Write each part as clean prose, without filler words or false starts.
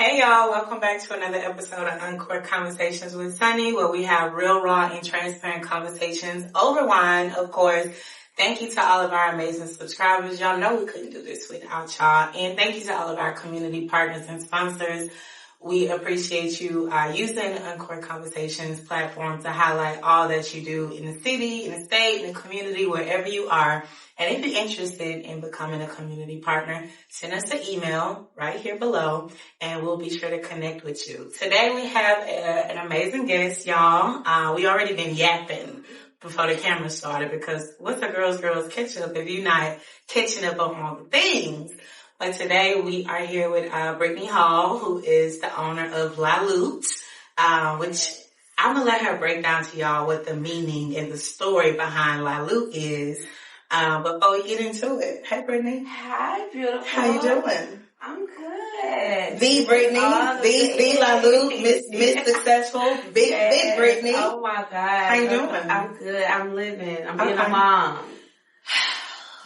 Hey y'all, welcome back to another episode of Uncourt Conversations with Sunny, where we have real, raw, and transparent conversations over wine, of course. Thank you to all of our amazing subscribers. Y'all know we couldn't do this without y'all. And thank you to all of our community partners and sponsors. We appreciate you using the Uncourt Conversations platform to highlight all that you do in the city, in the state, in the community, wherever you are. And if you're interested in becoming a community partner, send us an email right here below and we'll be sure to connect with you. Today we have an amazing guest, y'all. We already been yapping before the camera started because what's a girls catch up if you're not catching up on all the things? But today we are here with Brittany Hall, who is the owner of LaLutte, which I'm going to let her break down to y'all what the meaning and the story behind LaLutte is. But before we get into it, hey Brittany. Hi, beautiful. How you doing? I'm good. The Brittany, the LaLutte, Miss Successful, big Brittany. Oh my God. How you doing? I'm good. I'm living. I'm being a mom.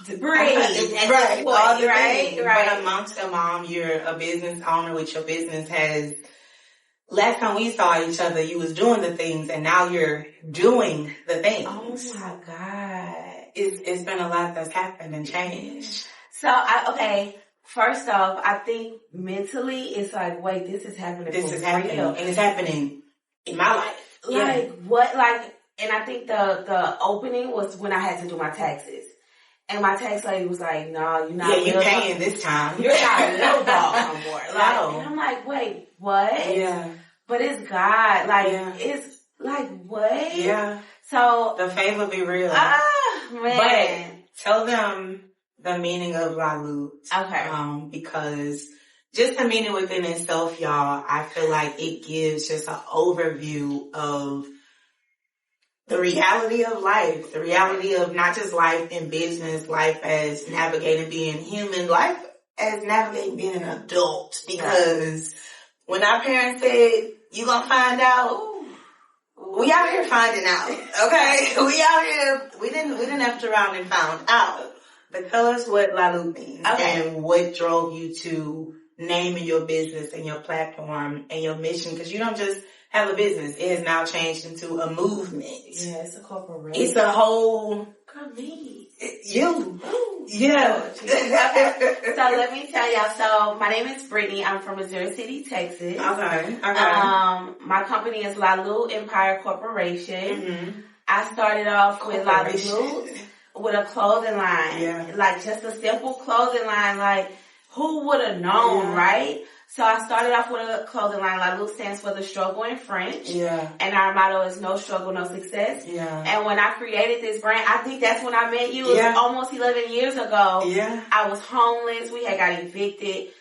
Breathe. Right. All the things. Right. But amongst a mom, you're a business owner, which your business has. Last time we saw each other, you was doing the things, and now you're doing the things. Oh my God. It's been a lot that's happened and changed. So, first off, I think mentally it's like, wait, this is happening. This is happening, and it's happening in my life. And I think the opening was when I had to do my taxes. And my tax lady was like, no, you're not. Yeah, you're paying this time. You're not a little dog no more. No. And I'm like, wait, what? Yeah. But it's God. It's like, what? Yeah. So. The favor be real. Man. But tell them the meaning of LaLutte. Okay. Because just the meaning within itself, y'all, I feel like it gives just an overview of the reality of life, the reality of not just life in business, life as navigating being human, life as navigating being an adult. Because when our parents said, you gonna find out, we out here finding out, okay? We out here, we didn't have to around and found out. But tell us what LaLutte means and what drove you to naming your business and your platform and your mission, because you don't just have a business. It has now changed into a movement. Yeah, it's a corporation. It's a whole... You. Yeah. So let me tell y'all. So my name is Brittany. I'm from Missouri City, Texas. Okay. My company is LaLutte Empire Corporation. Mm-hmm. I started off with LaLutte with a clothing line. Yeah. Like just a simple clothing line. Like who would have known, right? So I started off with a clothing line. LaLutte stands for the struggle in French. Yeah. And our motto is no struggle, no success. Yeah. And when I created this brand, I think that's when I met you. It was almost 11 years ago. Yeah. I was homeless. We had got evicted.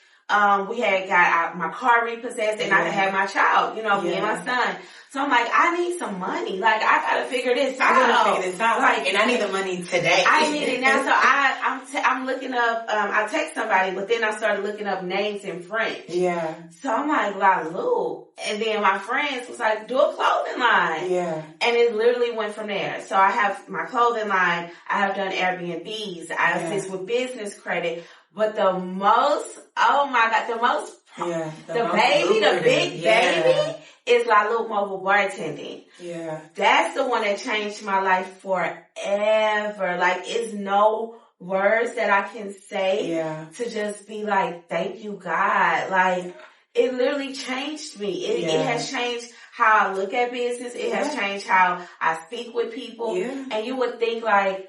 We had got my car repossessed and I had my child, me and my son. So I'm like, I need some money. Like, I gotta figure this out. Like, and I need the money today. I need it now. So I'm looking up, I text somebody, but then I started looking up names in French. Yeah. So I'm like, LaLutte. And then my friends was like, do a clothing line. Yeah. And it literally went from there. So I have my clothing line. I have done Airbnbs. I assist with business credit. But the most, the big baby is LaLutte Mobile Bartending. Yeah. That's the one that changed my life forever. Like, it's no words that I can say to just be like, thank you, God. Like, it literally changed me. It has changed how I look at business. It has changed how I speak with people. Yeah. And you would think like,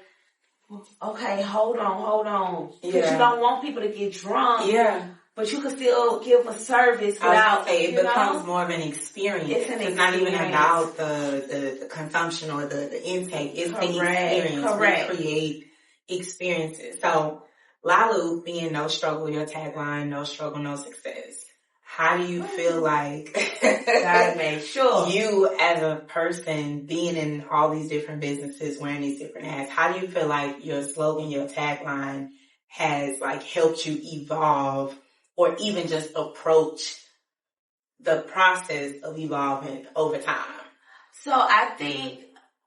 okay, hold on. Because you don't want people to get drunk. Yeah. But you can still give a service without, it becomes more of an experience. It's not even about the consumption or the intake. It's the experience. Correct. We create experiences. So, LaLutte being no struggle, your tagline, no struggle, no success. How do you feel like gotta make sure you as a person being in all these different businesses, wearing these different hats, how do you feel like your slogan, your tagline has like helped you evolve or even just approach the process of evolving over time? So I think,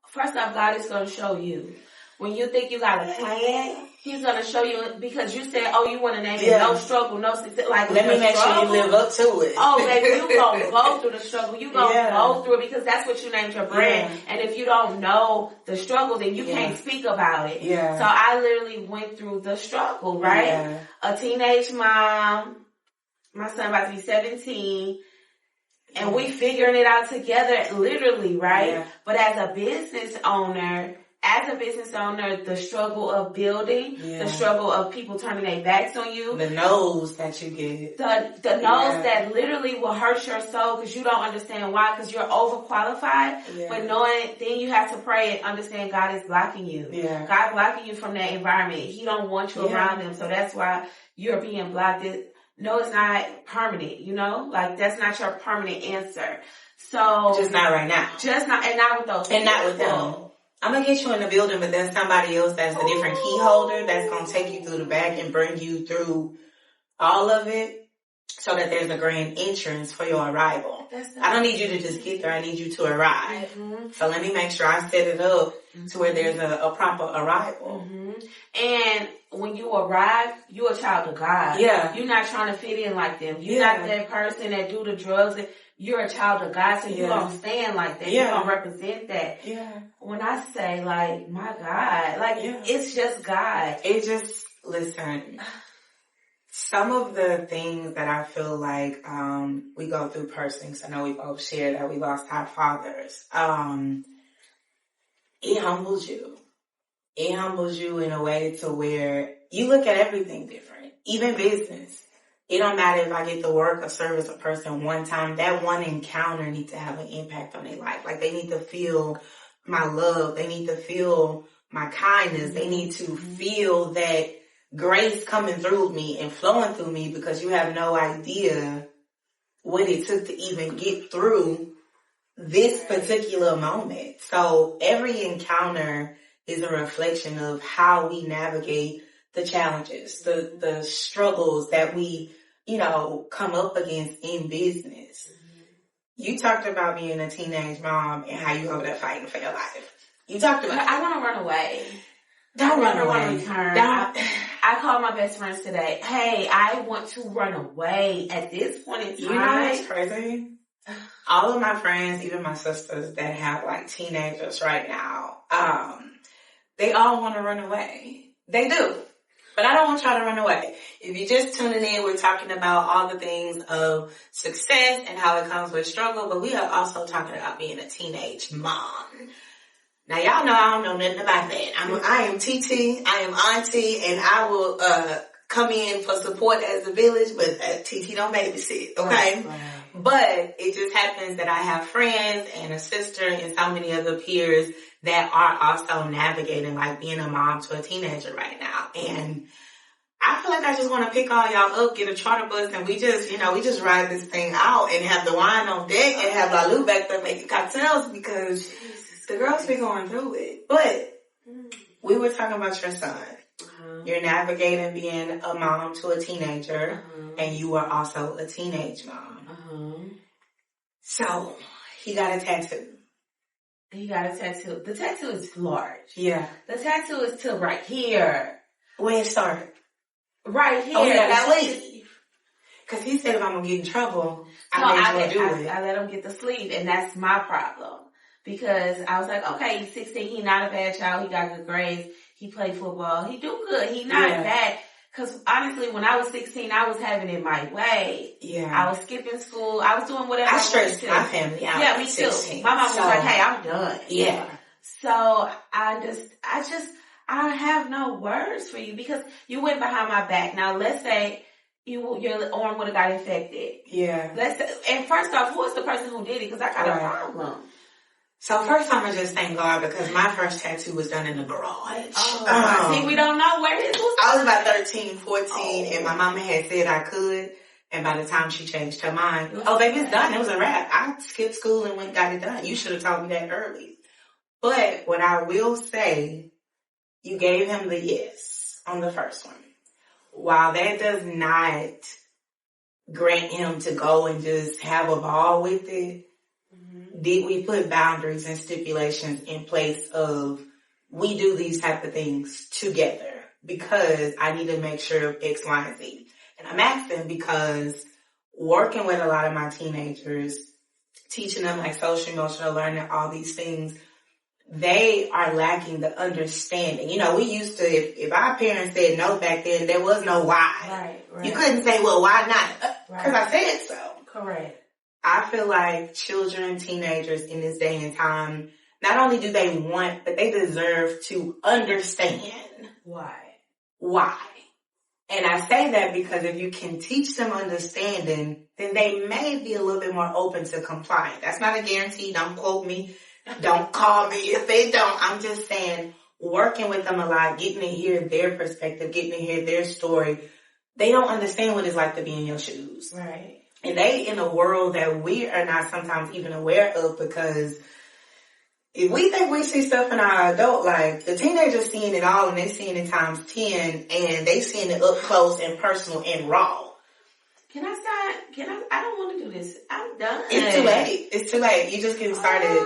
first off, God is going to show you. When you think you got a plan, He's going to show you, because you said, oh, you want to name it no struggle, no success. Like, let me make sure you live up to it. Oh, baby, you going to go through the struggle. You going to go through it because that's what you named your brand. Yeah. And if you don't know the struggle, then you can't speak about it. Yeah. So I literally went through the struggle, right? Yeah. A teenage mom, my son about to be 17, and we figuring it out together, literally, right? Yeah. But as a business owner, the struggle of building, the struggle of people turning their backs on you. The no's that you get. The no's that literally will hurt your soul because you don't understand why, because you're overqualified. Yeah. But then you have to pray and understand God is blocking you. Yeah. God blocking you from that environment. He don't want you around them. So that's why you're being blocked. No, it's not permanent, Like, that's not your permanent answer. So. Just not right now. And not with those people. And not with them. I'm going to get you in the building, but then somebody else that's a different key holder that's going to take you through the back and bring you through all of it so that there's a grand entrance for your arrival. I don't need you to just get there. I need you to arrive. Mm-hmm. So let me make sure I set it up to where there's a proper arrival. Mm-hmm. And when you arrive, you're a child of God. Yeah. You're not trying to fit in like them. You're not that person that do the drugs. You're a child of God, so you don't stand like that. You don't represent that. Yeah. When I say, like, my God, like, it's just God. Listen, some of the things that I feel like we go through personally, because I know we both shared that we lost our fathers, it humbles you. It humbles you in a way to where you look at everything different, even business. It don't matter if I get to work or service a person one time. That one encounter needs to have an impact on their life. Like, they need to feel my love. They need to feel my kindness. They need to feel that grace coming through me and flowing through me, because you have no idea what it took to even get through this particular moment. So every encounter is a reflection of how we navigate the challenges, the struggles that we come up against in business. Mm-hmm. You talked about being a teenage mom and how you over there fighting for your life. You talked about I want to run away. Don't run away. I called my best friends today. Hey, I want to run away at this point in time. You know what's crazy? All of my friends, even my sisters that have like teenagers right now, they all want to run away. They do. But I don't want y'all to run away. If you're just tuning in, we're talking about all the things of success and how it comes with struggle, but we are also talking about being a teenage mom. Now, y'all know I don't know nothing about that. I am TT, I am auntie, and I will come in for support as a village, but TT don't babysit, okay? Right. But it just happens that I have friends and a sister and so many other peers that are also navigating like being a mom to a teenager right now. And I feel like I just want to pick all y'all up, get a charter bus, and we just ride this thing out and have the wine on deck and have LaLutte back there making cocktails, because the girls be going through it. But we were talking about your son. Uh-huh. You're navigating being a mom to a teenager, and you are also a teenage mom. So he got a tattoo. He got a tattoo. The tattoo is large. Yeah. The tattoo is to right here. Where it started? Right here. Oh, he got a sleeve. Because he said if I'm going to get in trouble, I let him get the sleeve, and that's my problem. Because I was like, okay, he's 16, he's not a bad child, he got good grades, he played football, he do good, he not bad. Because honestly, when I was 16, I was having it my way. Yeah. I was skipping school. I was doing whatever I stressed my family out. Yeah, me too. My mom was like, hey, I'm done. Yeah. So I have no words for you, because you went behind my back. Now, let's say your arm would have got infected. Yeah. And first off, who is the person who did it? Because I got a problem. So first, I'm going to just thank God, because my first tattoo was done in the garage. See, we don't know where it was. I was about 13, 14, and my mama had said I could. And by the time she changed her mind, baby, it's done. It was a wrap. I skipped school and went and got it done. You should have told me that early. But what I will say, you gave him the yes on the first one. While that does not grant him to go and just have a ball with it, did we put boundaries and stipulations in place of we do these type of things together? because I need to make sure of X, Y, and Z. And I'm asking because working with a lot of my teenagers, teaching them like social, emotional learning, all these things, they are lacking the understanding. You know, we used to, if our parents said no back then, there was no why. Right. You couldn't say, well, why not? Because I said so. Correct. I feel like children, teenagers in this day and time, not only do they want, but they deserve to understand. Why? And I say that because if you can teach them understanding, then they may be a little bit more open to complying. That's not a guarantee. Don't quote me. Don't call me if they don't. I'm just saying, working with them a lot, getting to hear their perspective, getting to hear their story. They don't understand what it's like to be in your shoes. Right. And they in a world that we are not sometimes even aware of, because if we think we see stuff in our adult life, the teenagers seeing it all and they seeing it times 10 and they seeing it up close and personal and raw. I don't want to do this. I'm done. It's too late. You just getting started.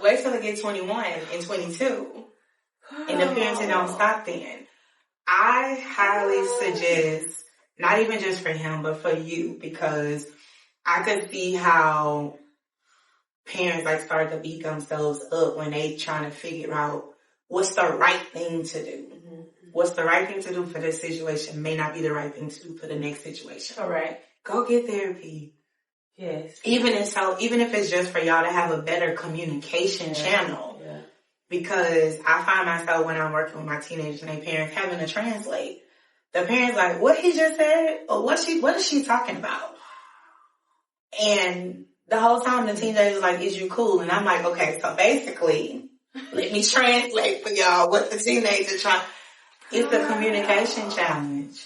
Wait till they get 21 and 22. And the parenting don't stop then. I highly suggest, not even just for him, but for you, because I could see how parents like start to beat themselves up when they trying to figure out what's the right thing to do. Mm-hmm. What's the right thing to do for this situation may not be the right thing to do for the next situation. Correct. Go get therapy. Yes. Even if it's just for y'all to have a better communication channel. Yeah. Because I find myself when I'm working with my teenagers and their parents having to translate. The parents like, what he just said? Or what is she talking about? And the whole time the teenager's like, is you cool? And I'm like, okay, so basically, let me translate for y'all what the teenager trying. It's a communication challenge.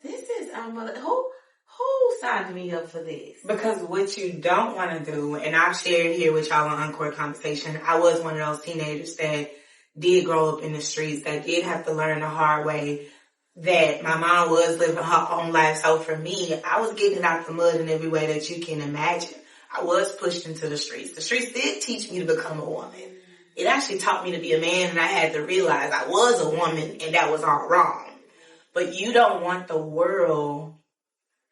This is who signed me up for this? Because what you don't want to do, and I've shared here with y'all on Encore Conversation, I was one of those teenagers that did grow up in the streets, that did have to learn the hard way, that my mom was living her own life. So for me, I was getting out the mud in every way that you can imagine. I was pushed into the streets. The streets did teach me to become a woman. It actually taught me to be a man, and I had to realize I was a woman and that was all wrong. But you don't want the world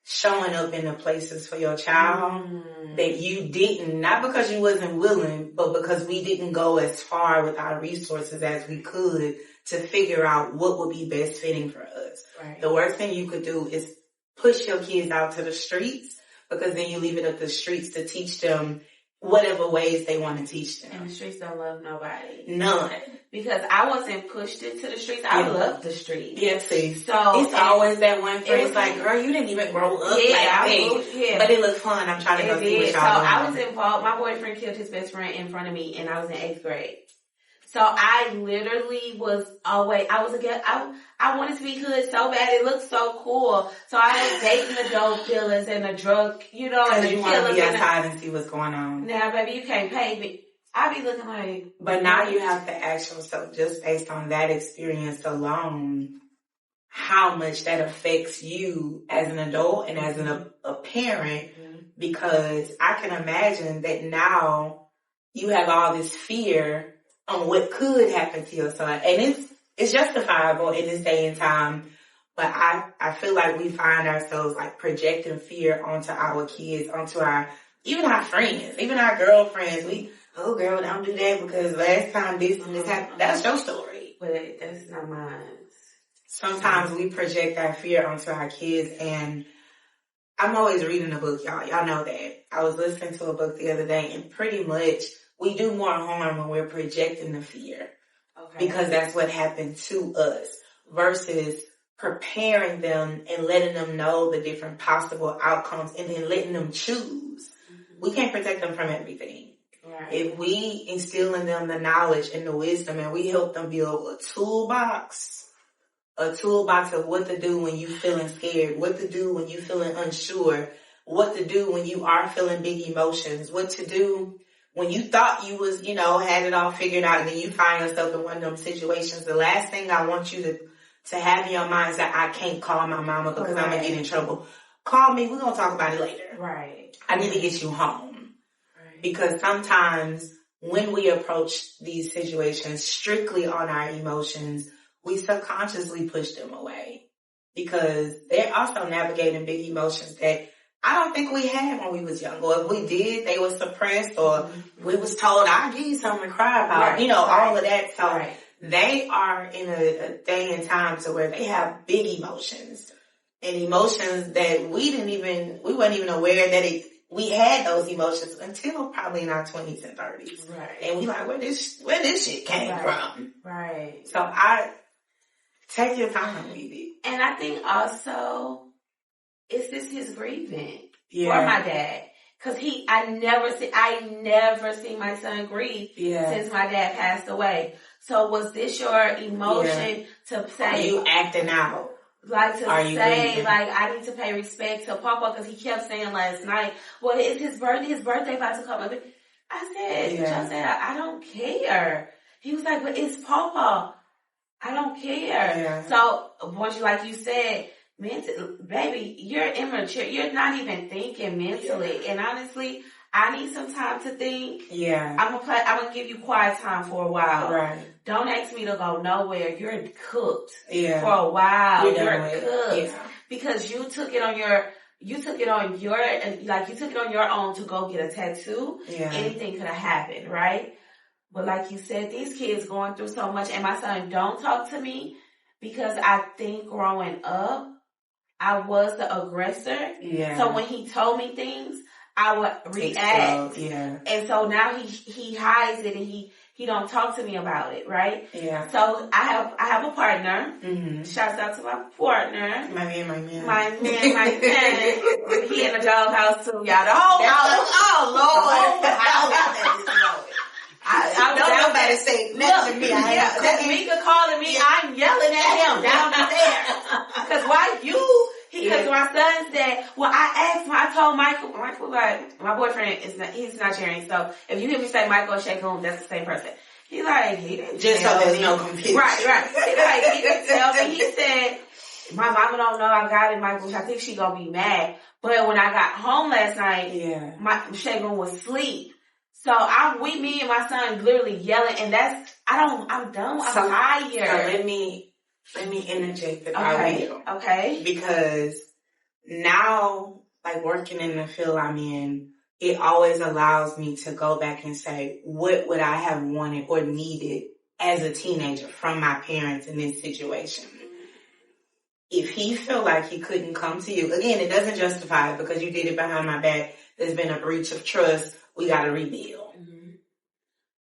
showing up in the places for your child that you didn't, not because you wasn't willing, but because we didn't go as far with our resources as we could to figure out what would be best fitting for us. Right. The worst thing you could do is push your kids out to the streets, because then you leave it up to the streets to teach them whatever ways they want to teach them. And the streets don't love nobody. None. Because I wasn't pushed into the streets. I love the streets. Yeah, see. So it's always that one phrase like, girl, you didn't even grow up like that. But it looked fun. I'm trying to go see what y'all So I was involved. My boyfriend killed his best friend in front of me, and I was in 8th grade. So I literally was always, I wanted to be hood so bad. It looked so cool. So I was dating the dope dealers and the drug, and the killers. You want to be outside and see what's going on. Now, baby, you can't pay me. I be looking like. But now you have to ask yourself, just based on that experience alone, how much that affects you as an adult and as a parent. Mm-hmm. Because I can imagine that now you have all this fear on what could happen to your son. And it's justifiable in this day and time. But I feel like we find ourselves like projecting fear onto our kids, onto even our friends, even our girlfriends. Oh girl, don't do that because last time this and this happened. That's your story. But that's not mine. Sometimes we project our fear onto our kids, and I'm always reading a book, y'all. Y'all know that. I was listening to a book the other day, and pretty much we do more harm when we're projecting the fear. Okay. Because that's what happened to us versus preparing them and letting them know the different possible outcomes and then letting them choose. Mm-hmm. We can't protect them from everything. Right. If we instill in them the knowledge and the wisdom and we help them build a toolbox of what to do when you feeling scared, what to do when you feeling unsure, what to do when you are feeling big emotions, what to do when you thought you was, had it all figured out and then you find yourself in one of them situations. The last thing I want you to have in your mind is that I can't call my mama because I'm going to get in trouble. Call me. We're going to talk about it later. Right. I need to get you home. Right. Because sometimes when we approach these situations strictly on our emotions, we subconsciously push them away because they're also navigating big emotions that I don't think we had when we was young. Or if we did, they were suppressed or we was told, I'll give you something to cry about. All of that. So they are in a day and time to where they have big emotions and emotions that we weren't even aware that we had those emotions until probably in our 20s and 30s. Right. And we like, where this shit came from. Right. So I take your time with it. And I think also, is this his grieving for my dad? Cause I never seen my son grieve since my dad passed away. So was this your emotion to say? Are you acting out? Like to say, like, I need to pay respect to Papa because he kept saying last night, well, it's his birthday about to come. I said, Joseph, I don't care. He was like, but it's Papa. I don't care. Yeah. So, once like you said, baby, you're immature. You're not even thinking mentally. Yeah. And honestly, I need some time to think. Yeah. I'm gonna give you quiet time for a while. Right. Don't ask me to go nowhere. You're cooked. Yeah. For a while. You're cooked. Yeah. Because you took it on your own to go get a tattoo. Yeah. Anything could have happened, right? But like you said, these kids going through so much, and my son don't talk to me because I think growing up, I was the aggressor. Yeah. So when he told me things, I would react. Yeah. And so now he hides it and he don't talk to me about it, right? Yeah. So I have a partner. Mm-hmm. Shouts out to my partner. My man. He in the doghouse too, y'all. The whole house. Oh Lord. I don't nobody say nothing to me. Because Mika calling me, I'm yelling at him down the stairs. Because why you? Because my son said, well, I told Michael, like, my boyfriend he's Nigerian, so if you hear me say Michael or Shagun, that's the same person. He didn't just so there's no confusion. Right. He didn't tell me. He said, my mama don't know I got it, Michael. I think she gonna be mad. But when I got home last night, Shagun was asleep. So me and my son literally yelling, and I'm done. I'm tired. So let me interject if I will. Okay. Because now, like working in the field I'm in, it always allows me to go back and say, what would I have wanted or needed as a teenager from my parents in this situation? If he felt like he couldn't come to you, again, it doesn't justify it because you did it behind my back. There's been a breach of trust. We got to rebuild. Mm-hmm.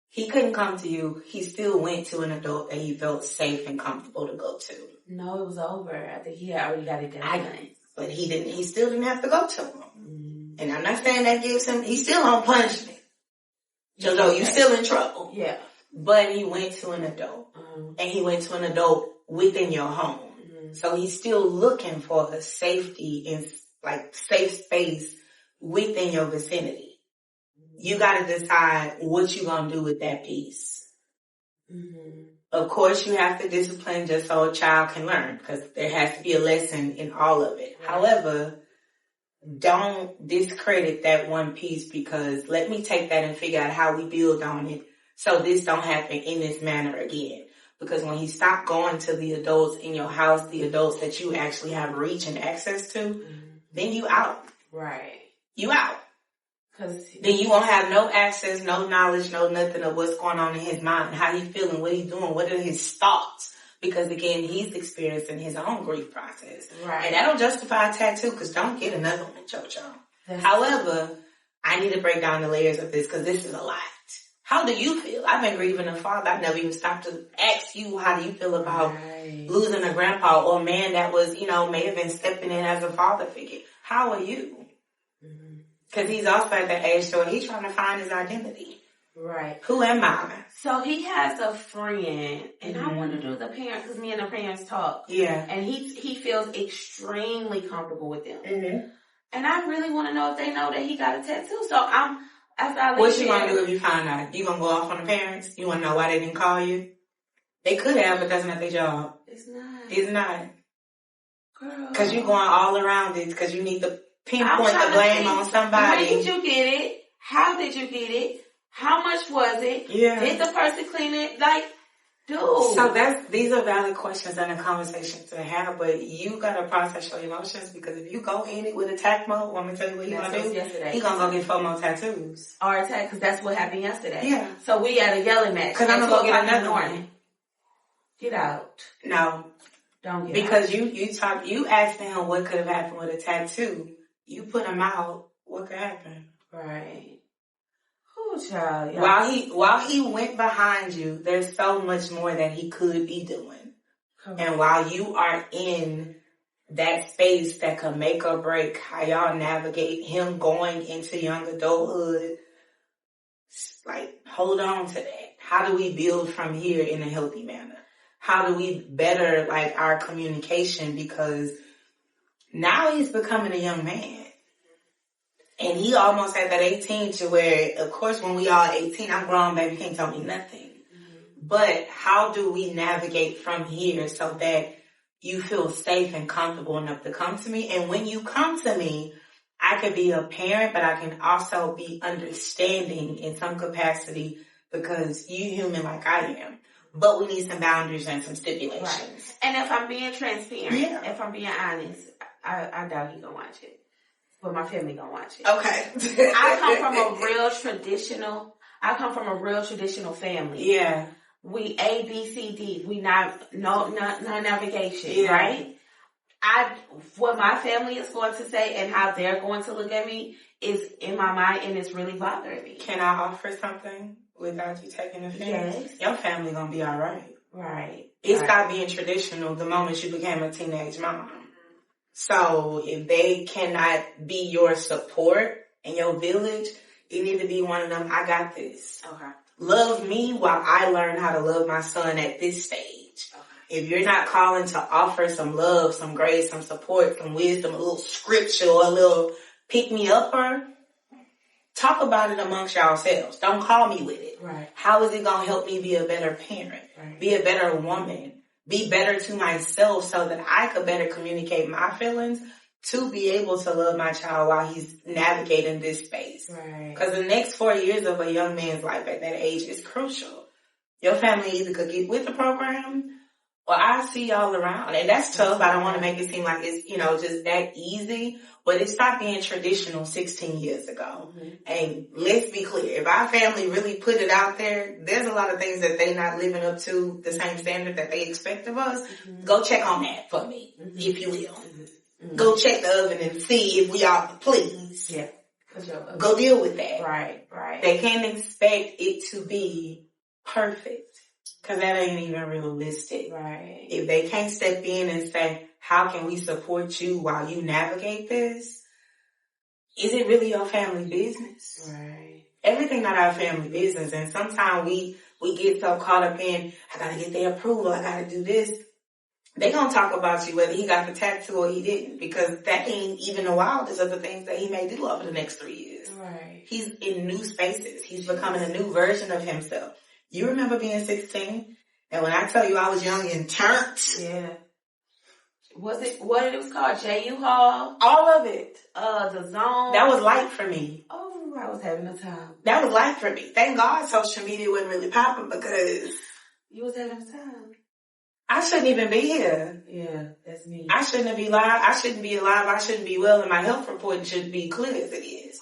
He couldn't come to you. He still went to an adult that he felt safe and comfortable to go to. No, it was over. I think he had already got it done. But he still didn't have to go to him. Mm-hmm. And I'm not saying that gives him, he's still on punishment. JoJo, you're still in trouble. Yeah. But he went to an adult. Mm-hmm. And he went to an adult within your home. Mm-hmm. So he's still looking for a safety and like safe space within your vicinity. You got to decide what you're going to do with that piece. Mm-hmm. Of course, you have to discipline just so a child can learn because there has to be a lesson in all of it. Right. However, don't discredit that one piece because let me take that and figure out how we build on it so this don't happen in this manner again. Because when you stop going to the adults in your house, the adults that you actually have reach and access to, then you out. Right. You out. Then you won't have no access, no knowledge, no nothing of what's going on in his mind, how he's feeling, what he's doing, what are his thoughts. Because again, he's experiencing his own grief process. Right. And that don't justify a tattoo because don't get another one, JoJo. However, I need to break down the layers of this because this is a lot. How do you feel? I've been grieving a father. I've never even stopped to ask you, how do you feel about losing a grandpa or a man that was, may have been stepping in as a father figure? How are you? Because he's also at the age where he's trying to find his identity. Right. Who am I? So he has a friend, and I want to do the parents, because me and the parents talk. Yeah. And he feels extremely comfortable with them. Mm-hmm. And I really want to know if they know that he got a tattoo. So what you going to do if you find out? You going to go off on the parents? You want to know why they didn't call you? They could have, but that's not their job. It's not. Girl. Because you're going all around it, because you need to pinpoint the blame on somebody. When did you get it? How did you get it? How much was it? Yeah. Did the person clean it? Like, do. So these are valid questions and a conversation to have, but you gotta process your emotions, because if you go in it with attack mode, I'm gonna tell you what he's gonna do. He's gonna go get 4 more tattoos. Or attack, because that's what happened yesterday. Yeah. So we had a yelling match. Because I'm gonna go get another one. Get out. No. Don't get because out. Because you asked him what could have happened with a tattoo. You put him out, what could happen? Right. Child, yeah. While he went behind you, there's so much more that he could be doing. Okay. And while you are in that space that could make or break how y'all navigate him going into young adulthood, like, hold on to that. How do we build from here in a healthy manner? How do we better, like, our communication? Because now he's becoming a young man. And he almost had that 18 to where, of course, when we all 18, I'm grown, baby, can't tell me nothing. Mm-hmm. But how do we navigate from here so that you feel safe and comfortable enough to come to me? And when you come to me, I could be a parent, but I can also be understanding in some capacity, because you human like I am. But we need some boundaries and some stipulations. Right. And if I'm being transparent, if I'm being honest, I doubt he gonna watch it. But my family gonna watch it. Okay. I come from a real traditional family. Yeah. We A, B, C, D. We no navigation, right? What my family is going to say and how they're going to look at me is in my mind, and it's really bothering me. Can I offer something without you taking offense? Yes. Your family gonna be all right. Right. It stopped being traditional the moment you became a teenage mom. So if they cannot be your support in your village, you need to be one of them. I got this. Okay. Love me while I learn how to love my son at this stage. Okay. If you're not calling to offer some love, some grace, some support, some wisdom, a little scripture, or a little pick me upper, talk about it amongst yourselves. Don't call me with it. Right. How is it going to help me be a better parent? Right. Be a better woman? Be better to myself so that I could better communicate my feelings to be able to love my child while he's navigating this space. Right. Because the next 4 years of a young man's life at that age is crucial. Your family either could get with the program or I see y'all around. And that's tough. I don't want to make it seem like it's, just that easy. But it stopped being traditional 16 years ago. Mm-hmm. And let's be clear, if our family really put it out there, there's a lot of things that they're not living up to the same standard that they expect of us. Mm-hmm. Go check on that for me, if you will. Mm-hmm. Go check the oven and see if we are pleased. Yeah. Go deal with that. Right. They can't expect it to be perfect, because that ain't even realistic. Right. If they can't step in and say, how can we support you while you navigate this? Is it really your family business? Right. Everything not our family business. And sometimes we get so caught up in, I gotta get their approval, I gotta do this. They gonna talk about you whether he got the tattoo or he didn't, because that ain't even the wildest of the things that he may do over the next 3 years. Right. He's in new spaces. He's becoming a new version of himself. You remember being 16? And when I tell you I was young and turned. Yeah. Was it what it was called? J.U. Hall? All of it. The Zone. That was light for me. Oh, I was having a time. That was light for me. Thank God social media wasn't really popping, because you was having a time. I shouldn't even be here. Yeah, that's me. I shouldn't be alive. I shouldn't be alive. I shouldn't be well, and my health report should be clear as it is.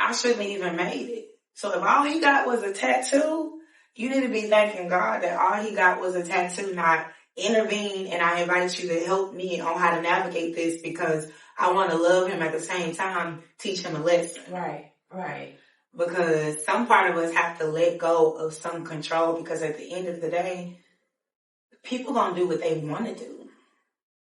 I shouldn't have even made it. So if all he got was a tattoo, you need to be thanking God that all he got was a tattoo, not intervene. And I invite you to help me on how to navigate this, because I want to love him at the same time, teach him a lesson. Right. Because some part of us have to let go of some control, because at the end of the day, people gonna do what they want to do.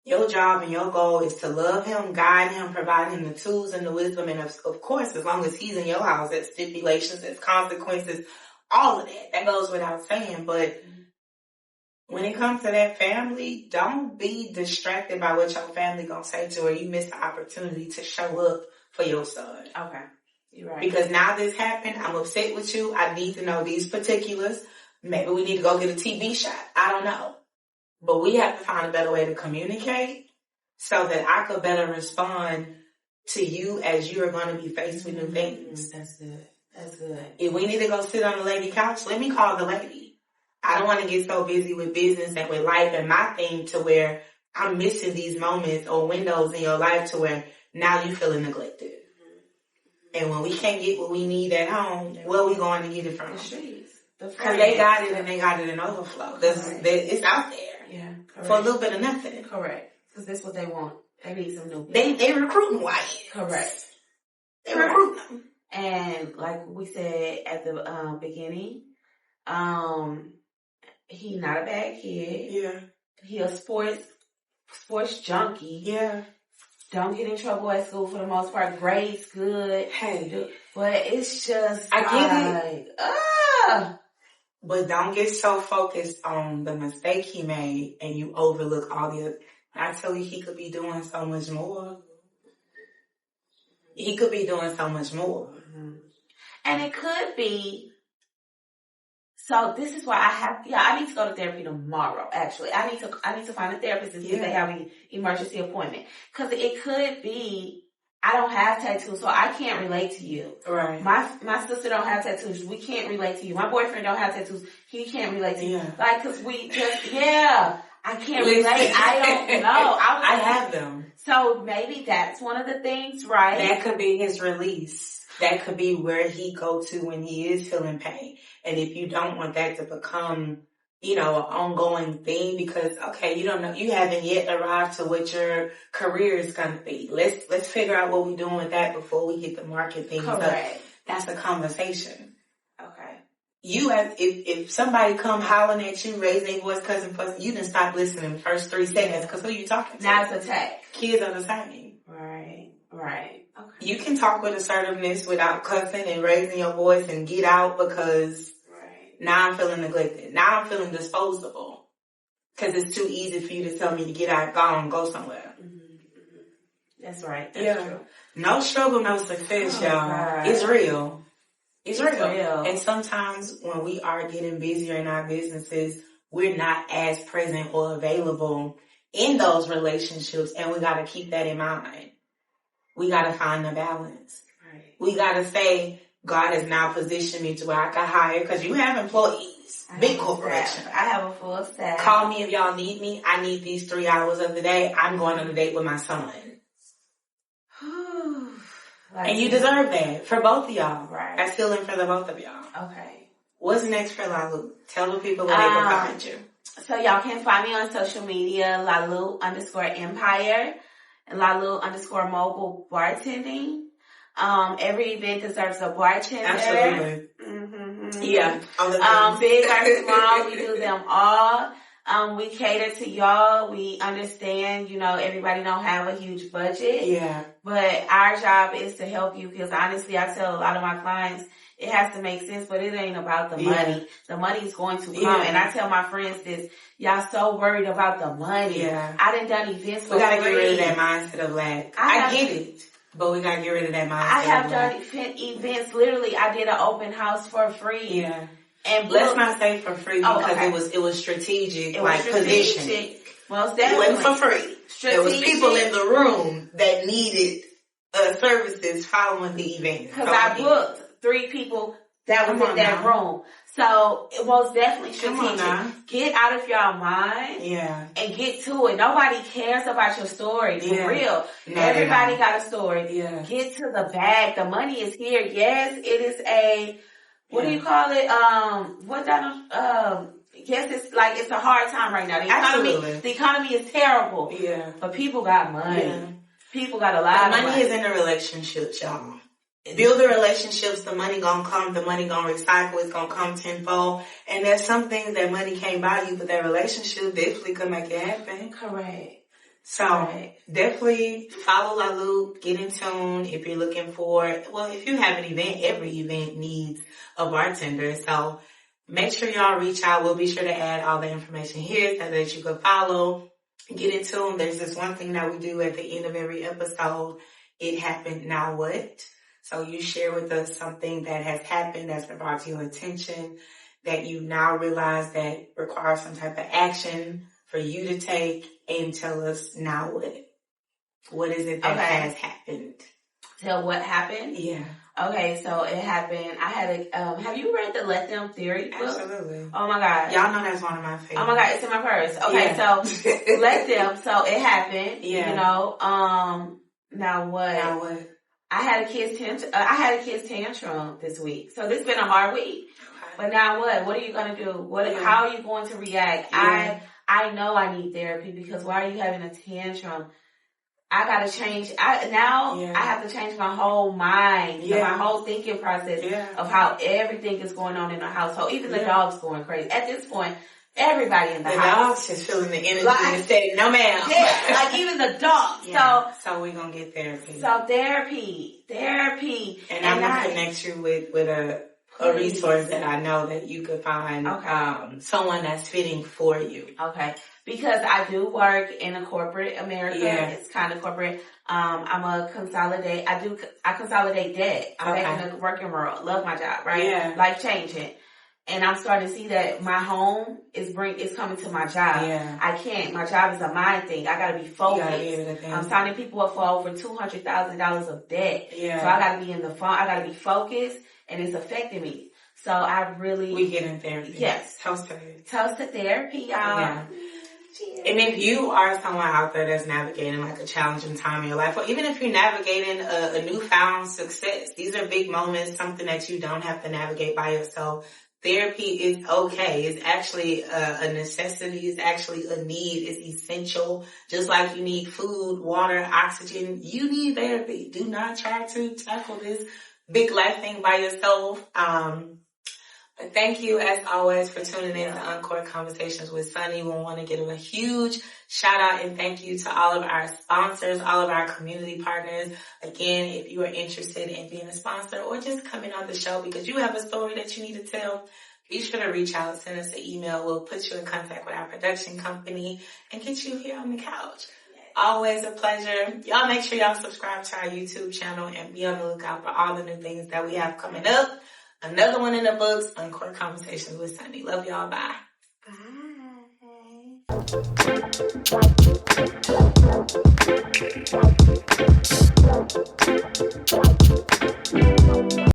Your job and your goal is to love him, guide him, provide him the tools and the wisdom. And of course, as long as he's in your house, there's stipulations, there's consequences, all of that. That goes without saying. But when it comes to that family, don't be distracted by what your family gonna say to her. You miss the opportunity to show up for your son. Okay. You're right. Because now this happened, I'm upset with you. I need to know these particulars. Maybe we need to go get a TV shot. I don't know. But we have to find a better way to communicate so that I could better respond to you as you are going to be faced with new things. That's good. If we need to go sit on the lady couch, let me call the lady. I don't want to get so busy with business and with life and my thing to where I'm missing these moments or windows in your life to where now you feeling neglected. And when we can't get what we need at home, where are we going to get it from? The streets. Because they got it and they got it in overflow. It's out there. Yeah. Correct. For a little bit of nothing. Correct. Because that's what they want. They need some new people. They recruiting YNs. Correct. They recruiting them. And like we said at the beginning, he not a bad kid. Yeah. He a sports junkie. Yeah. Don't get in trouble at school for the most part. Grades good. Hey. But it's just I get it. But don't get so focused on the mistake he made and you overlook all the other. I tell you, he could be doing so much more. He could be doing so much more. Mm-hmm. And it could be. So this is why I need to go to therapy tomorrow, actually. I need to find a therapist and see if they have an emergency appointment. Cause it could be, I don't have tattoos, so I can't relate to you. Right. My sister don't have tattoos. We can't relate to you. My boyfriend don't have tattoos. He can't relate to you. Like, cause we just, I can't relate. I don't know. I have them. So maybe that's one of the things, right? That could be his release. That could be where he go to when he is feeling pain. And if you don't want that to become, an ongoing thing because, okay, you don't know, you haven't yet arrived to what your career is going to be. Let's figure out what we're doing with that before we get the market things up. That's a conversation. Okay. If somebody come hollering at you, raising their voice, cussing, fussing, you didn't stop listening the first 3 seconds because who you talking to? Now it's attack. Kids are the same. Right. Okay. You can talk with assertiveness without cussing and raising your voice and get out because now I'm feeling neglected. Now I'm feeling disposable because it's too easy for you to tell me to get out, go somewhere. Mm-hmm. That's right. That's true. No struggle, no success, y'all. God. It's real. It's real. And sometimes when we are getting busier in our businesses, we're not as present or available in those relationships, and we got to keep that in mind. We got to find the balance. Right. We got to say, God has now positioned me to where I can hire, because you have employees, big corporation. I have a full staff. Call me if y'all need me. I need these 3 hours of the day. I'm going on a date with my son. And you deserve that for both of y'all. Right. That's healing for the both of y'all. Okay. What's next for LaLutte? Tell the people where they can find you. So y'all can find me on social media, LaLutte_Empire and LaLutte _Mobile Bartending. Every event deserves a bartender. Absolutely. Mm-hmm. Yeah. Big or small, we do them all. We cater to y'all. We understand, everybody don't have a huge budget. Yeah. But our job is to help you, because honestly, I tell a lot of my clients, it has to make sense, but it ain't about the money. The money is going to come. And I tell my friends this, y'all so worried about the money. Yeah. I done events for free. We gotta get rid of that mindset of lack. I get it, but we gotta get rid of that mindset. I have done events, literally, I did an open house for free. Yeah. And let's not say for free because it was strategic, positioning. Most definitely. It wasn't for free. There was people in the room that needed services following the event. Because I booked 3 people that was in that room. So it was definitely strategic. Get out of your mind and get to it. Nobody cares about your story. For real. Everybody got a story. Yeah. Get to the bag. The money is here. Yes, it is a... What do you call it? Yes, it's a hard time right now. The economy is terrible. Yeah. But people got money. Yeah. People got a lot of money. The money is in the relationships, y'all. Build the relationships, the money gonna come, the money gonna recycle, it's gonna come tenfold. And there's some things that money can't buy you, but that relationship definitely could make it happen. Correct. So definitely follow LaLutte, get in tune if you're looking for, if you have an event, every event needs a bartender. So make sure y'all reach out. We'll be sure to add all the information here so that you can follow, get in tune. There's this one thing that we do at the end of every episode. It happened, now what? So you share with us something that has happened that's been brought to your attention that you now realize that requires some type of action for you to take, and tell us now what. What is it that has happened? Tell what happened? Yeah. Okay, so it happened. I had a, have you read the Let Them Theory book? Absolutely. Oh my God. Y'all know that's one of my favorites. Oh my God, it's in my purse. Okay, so Let Them, so it happened, you know, now what? I had a kid's tantrum this week. So this has been a hard week. Okay. But now what? What are you going to do? How are you going to react? Yeah. I know I need therapy because why are you having a tantrum? I gotta change. I have to change my whole mind, my whole thinking process of how everything is going on in the household. Even the dog's going crazy. At this point, everybody in the house. The dog's just feeling the energy and saying, no ma'am. Yeah, like even the dog. So we're gonna get therapy. So therapy. And I'm gonna connect you with a resource that I know that you could find someone that's fitting for you. Okay. Because I do work in a corporate America. Yeah. It's kind of corporate. I consolidate debt. I'm back in the working world. Love my job, right? Yeah. Life changing. And I'm starting to see that my home is coming to my job. Yeah. I can't. My job is a mind thing. I gotta be focused. I'm signing people up for over $200,000 of debt. Yeah. So I gotta be I gotta be focused, and it's affecting me. So we get in therapy. Yes. Toast to therapy, y'all. Yeah. And if you are someone out there that's navigating like a challenging time in your life, or even if you're navigating a newfound success, these are big moments, something that you don't have to navigate by yourself. Therapy is okay. It's actually a necessity. It's actually a need. It's essential. Just like you need food, water, oxygen, you need therapy. Do not try to tackle this big life thing by yourself. But thank you, as always, for tuning in to Encore Conversations with Sunny. We want to give a huge shout out and thank you to all of our sponsors, all of our community partners. Again, if you are interested in being a sponsor or just coming on the show because you have a story that you need to tell, be sure to reach out, send us an email. We'll put you in contact with our production company and get you here on the couch. Always a pleasure. Y'all make sure y'all subscribe to our YouTube channel and be on the lookout for all the new things that we have coming up. Another one in the books, Encore Conversations with Sunny. Love y'all. Bye. Bye.